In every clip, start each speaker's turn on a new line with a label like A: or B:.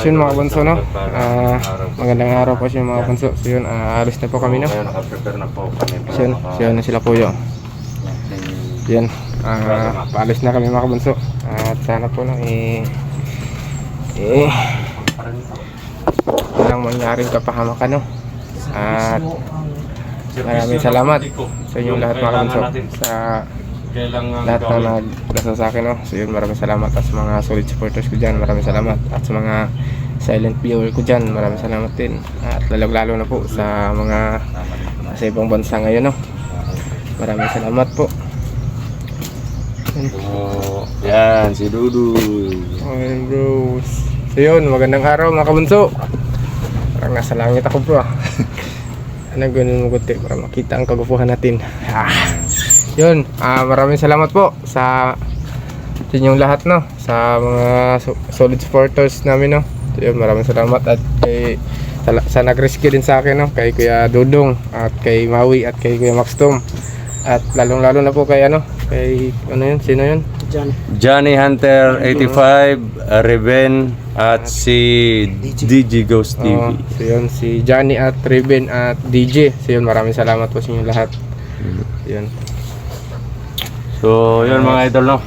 A: yun mga bunso, no? Magandang araw po siya mga bunso. So yun, alis na po kami, no?
B: Nakaprepare na po kami.
A: So yun na sila po yun. Yan, paalis na kami mga bunso. At sana po lang walang mangyaring kapahamakan, no? At maraming salamat sa inyong lahat mga bunso. Sa lahat na naglasa sa akin, no? So yun, maraming salamat. At sa mga solid supporters ko dyan, maraming salamat. At sa mga silent viewer ko dyan, maraming salamat din. At lalo na po sa mga sa ibang bansa ngayon, no? Maraming salamat po.
B: Yan, si Dudu.
A: Okay, bros. So yun, magandang araw mga kabunso. Parang nasa langit ako, bro. Ano ganun mo guti para makita ang kagupuhan natin. Yun, maraming salamat po sa inyong lahat, no? Sa mga solid supporters namin, no? So, yun, maraming salamat at kay sa nag-rescue din sa akin, no? Kay Kuya Dudong at kay Maui at kay Kuya Max Tom. At lalong-lalo na po kay kay yun, sino yun?
B: Johnny Hunter 85, Reven at si DJ Ghost TV.
A: So yun, si Johnny at Reven at DJ. So yun, maraming salamat po sa inyo lahat. Yun.
B: So yun mga idol, no?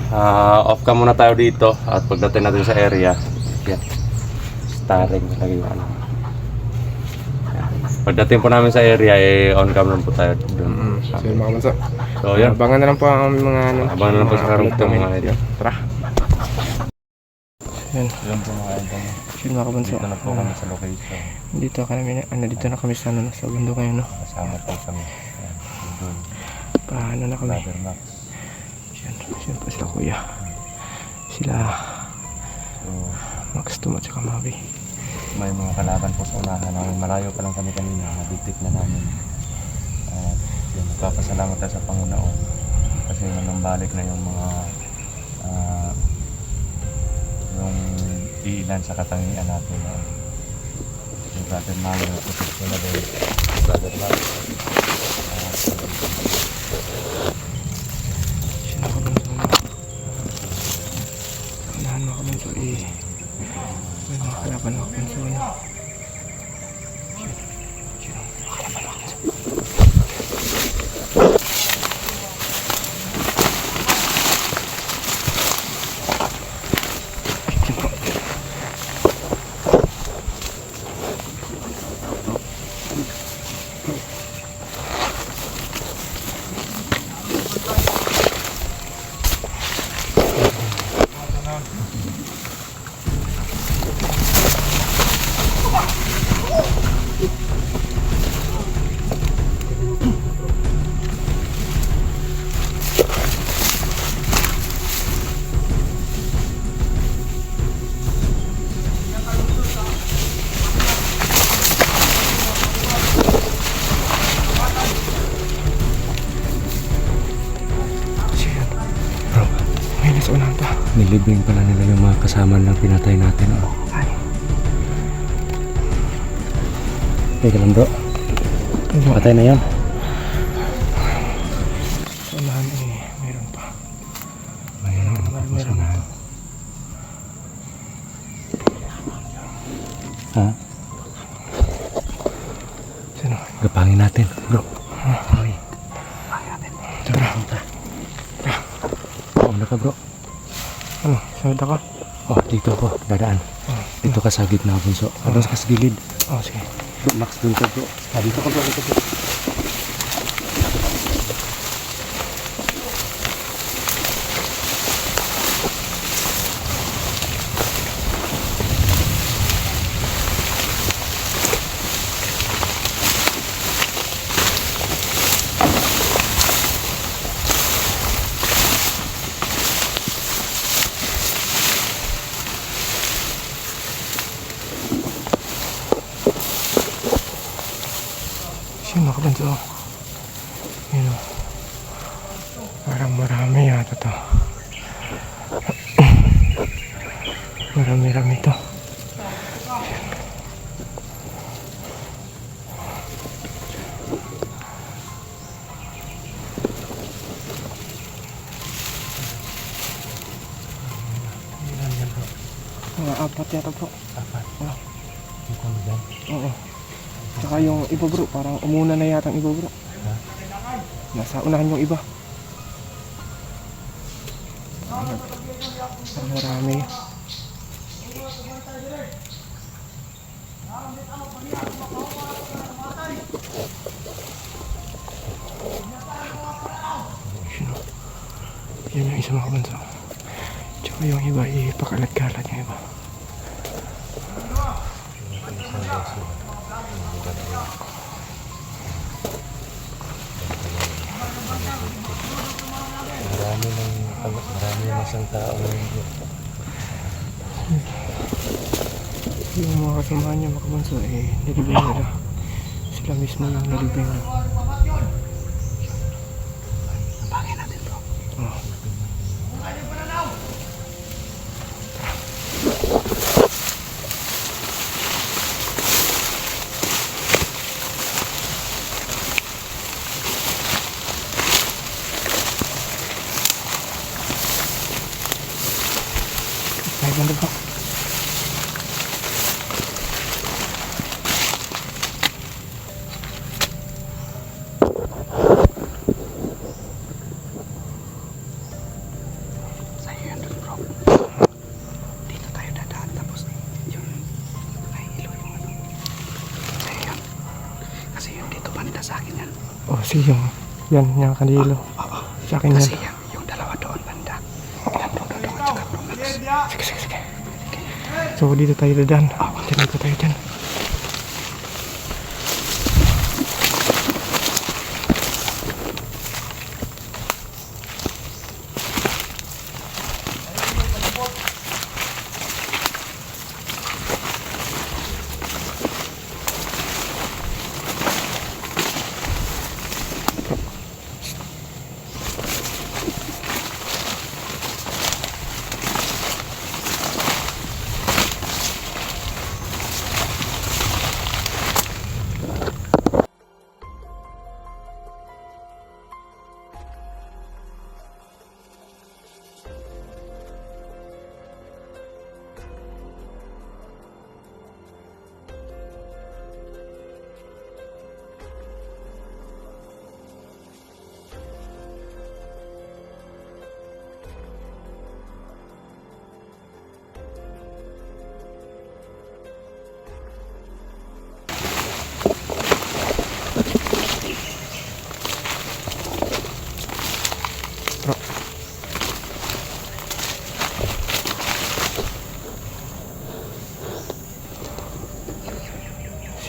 B: Off cam muna tayo dito at pagdating natin sa area, yan, starring lagi yung pagdating po namin sa area, on cam lang po tayo doon.
A: So yun mga manso,
B: so yun,
A: abangan na lang po ang mga
B: abangan na lang po sa karugtong mga idol.
A: Tara. Yun.
B: Yun po mga idol,
A: Yun mga kabanso,
B: dito na po kami sa location.
A: dito na kami sa sa bundok ngayon, no?
B: Kasama po kami. Doon,
A: Paano na kami?
B: Brother Max.
A: Yan po sila kuya. Sila
B: So,
A: Max Tom at saka Mavi.
B: may mga kalaban po sa unahan namin. Malayo pa lang kami kanina, nabitik na namin. At yun, nagpapasalamat tayo sa Panginoon kasi nang balik na yung mga yung ilan sa katangian natin. Yung Brother Mario na posisyon na din. Brother Mario.
A: Sila kabanso na. Unahan mga kabanso may mga kalaban mga kabanso na.
B: Nilibing pala nila yung mga kasama ng pinatay natin. Teka lang bro. Patay na yan.
A: Unahan mayroon pa.
B: Mayroon pa po sa unahan. Ha?
A: Sino?
B: Gapangin natin bro.
A: Okay. Tara.
B: Ano ka bro?
A: Ano? Sunod ako?
B: Oh, dito ko dadaan. Dito ka sa gitna bunso. Doon ka sa gilid.
A: Oh, sige.
B: Bro, Max dun ka bro. Dito ka bro. Dito bro.
A: Sino ka ba ito? Yun o. Parang marami yata to. Marami-rami to. Mga apat yata bro.
B: Apat.
A: Oo.
B: Yung kami dyan.
A: Oo. Tsaka yung iba bro, parang umuna na yata ang iba bro.
B: Ha?
A: Nasa unahan yung iba. Ang marami. Yan yung isa mga kabanso. Tsaka yung iba, ipakalat-kalat yung iba.
B: Marami ng isang tao ngayon.
A: Yung mga kasamahan niya mga kabanso, nilibing nila. Sila mismo yung nilibing nila.
B: Napangin natin bro.
A: Oh. Ay, ganda ba?
C: Sa'yo yan dun bro. Dito tayo dadaan tapos yung nakihilo yung ano. Sa'yo yan. Kasi yung dito banda sa akin yan.
A: Oh, sige. Yan, yung kanilo.
C: Oo.
A: Sa akin
C: Kasi
A: yan.
C: yung dalawa doon banda. Yan bro doon at saka bro Max.
A: Sige, sige, sige. So, dito tayo dadaan. Dito tayo dyan.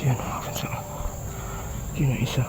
A: Yan mga kansa. Yun yung isa.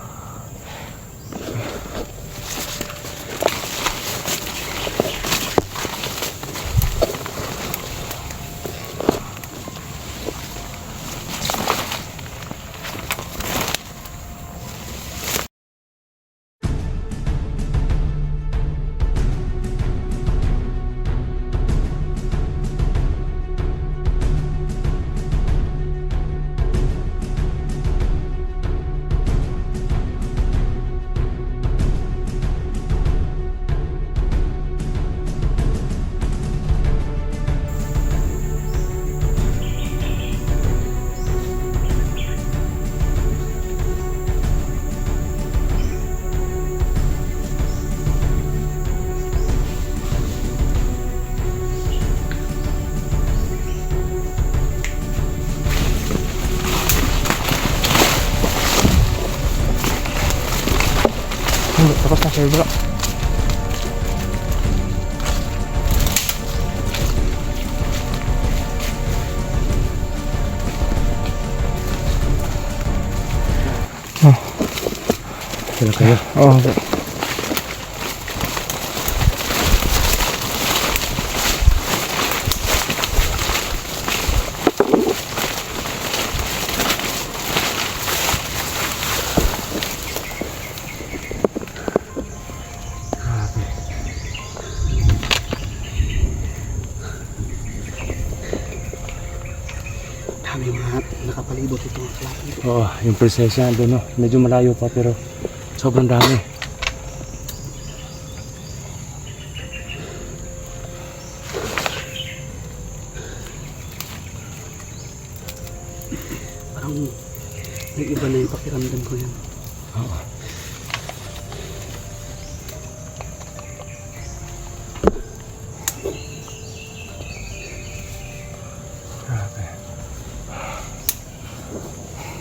A: Tapos na sa'yo bro.
B: Sila kayo.
A: Oo bro.
C: Dami mga nakapalibot ito mga kalapit.
B: Oo, yung presensya doon, no? Medyo malayo pa pero sobrang dami.
C: parang may iba na yung pakiramdam ko yan.
B: Oo. Grabe.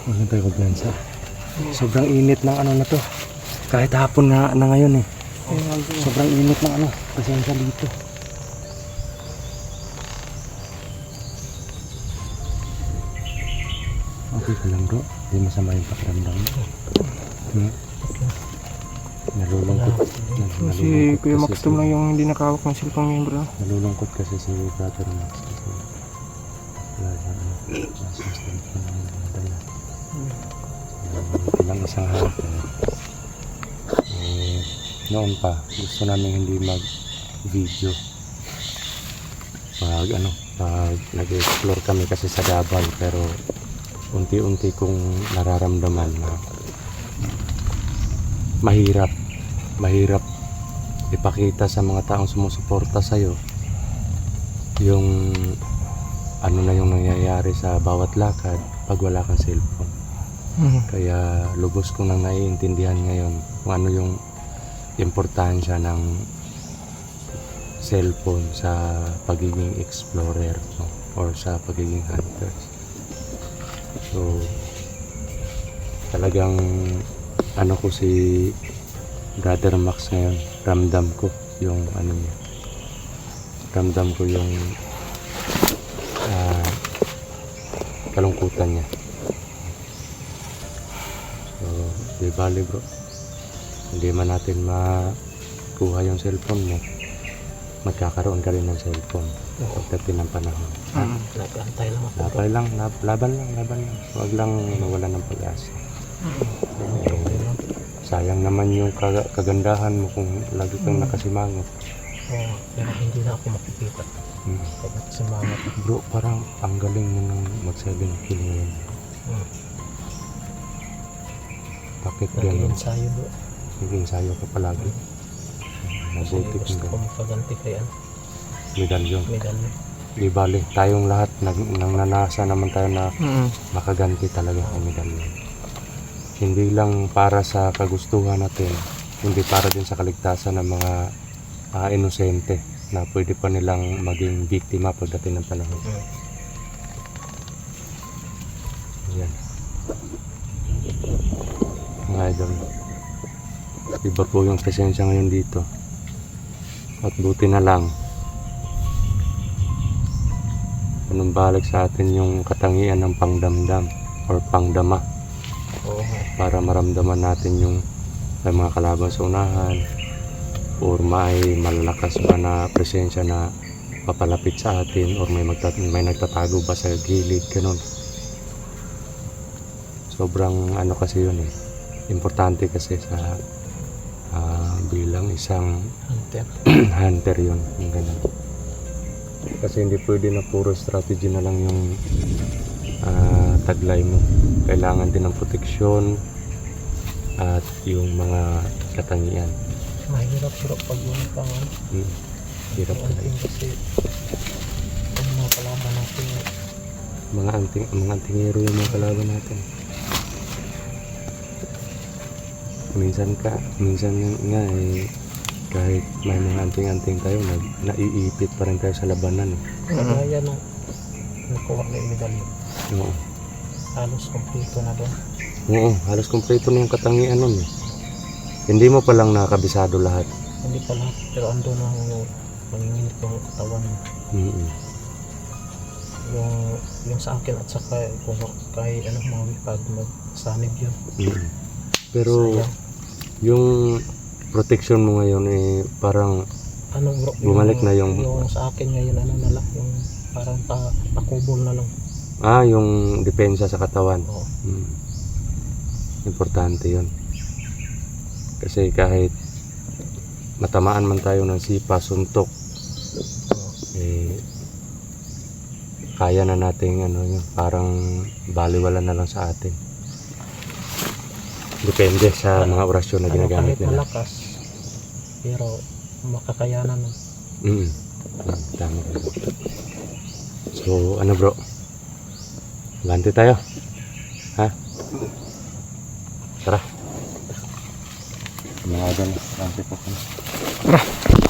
B: Wala tayo kumpiyansa. Sobrang init ng ano na to. Kahit hapon na ngayon eh. Sobrang init ng ano. Pasensya dito. Okay ka lang bro. Hindi masama yung pakiramdam mo. Hmm? Nalulungkot.
A: Si Kuya Max to lang yung hindi nakahawak ng cellphone ngayon bro.
B: Nalulungkot kasi si Brother Max. Kasi wala siya ano. Nasa cellphone na yung dala. Ilang isang harap noon pa gusto namin hindi mag video pag nag-explore kami kasi sa Davao, pero unti-unti kong nararamdaman na mahirap ipakita sa mga taong sumusuporta sa'yo yung ano na yung nangyayari sa bawat lakad pag wala kang cellphone. Kaya lubos ko nang naiintindihan ngayon kung ano yung importansya ng cellphone sa pagiging explorer, no? Or sa pagiging hunter. So talagang ano ko si Brother Max ngayon, ramdam ko yung ano niya, ramdam ko yung kalungkutan niya. So di bali bro, hindi man natin makuha yung cellphone mo, magkakaroon ka rin ng cellphone pagdating ng panahon.
C: Nag-antay lang ako.
B: Laban lang. Huwag lang mawalan ng pag-asa. Sayang naman yung kagandahan mo kung lagi kang nakasimangot.
C: Oo, pero hindi na ako makikita. Pag nakasimangot.
B: Bro, parang ang galing mo nang mag-selling kill ngayon. Bakit gano'n?
C: Nag-ensayo bro.
B: Nag-ensayo ka palagi. Mabuti
C: Gusto
B: kung
C: ko mapaganti kay
B: medalyon.
C: medalyo.
B: Di bali, tayong lahat nang nanasa naman tayo na makaganti talaga kay medalyon. Hindi lang para sa kagustuhan natin, hindi para din sa kaligtasan ng mga inosente na pwede pa nilang maging biktima pagdating ng panahon. Yan. Mga idol, iba po yung presensya ngayon dito. At buti na lang panumbalik sa atin yung katangian ng pangdamdam or pangdama.
C: Oo.
B: Para maramdaman natin yung may mga kalaban sa unahan or may malalakas ba na presensya na papalapit sa atin or may nagtatago ba sa gilid, ganun. Sobrang ano kasi yun eh, importante kasi sa bilang isang hunter yun, yung ganun. Kasi hindi pwede na puro strategy na lang yung taglay mo. Kailangan din ng proteksyon at yung mga katangian.
C: Mahirap pag yung
B: Hirap talaga.
C: kasi ang mga kalaban natin
B: Mga antingero yung mga kalaban natin. Minsan nga eh, kahit may mga anting-anting tayo, naiipit pa rin tayo sa labanan.
C: kagaya nung nakuha na yung medalyo.
B: Oo.
C: Halos kompleto na doon.
B: Oo, halos kompleto na yung katangian nun eh. Hindi mo palang nakakabisado lahat.
C: Hindi pa lahat, pero ando na yung manginginig ng katawan. Yung sa akin at saka kung kahit mga pag magsanib yun.
B: Pero
C: sayang.
B: yung protection mo ngayon eh parang
C: Bro,
B: bumalik na yung
C: sa akin ngayon na lang yung parang pakubol na lang.
B: Yung depensa sa katawan.
C: Oo.
B: Importante yun. Kasi kahit matamaan man tayo ng sipa, suntok, eh kaya na nating yun, parang baliwala na lang sa atin. Depende sa mga orasyon na ginagamit
C: kahit
B: nila.
C: malakas, pero makakayanan nun.
B: Tama. So bro, ganti tayo. Ha? Tara. Mga doon. Rampi po.
A: Tara.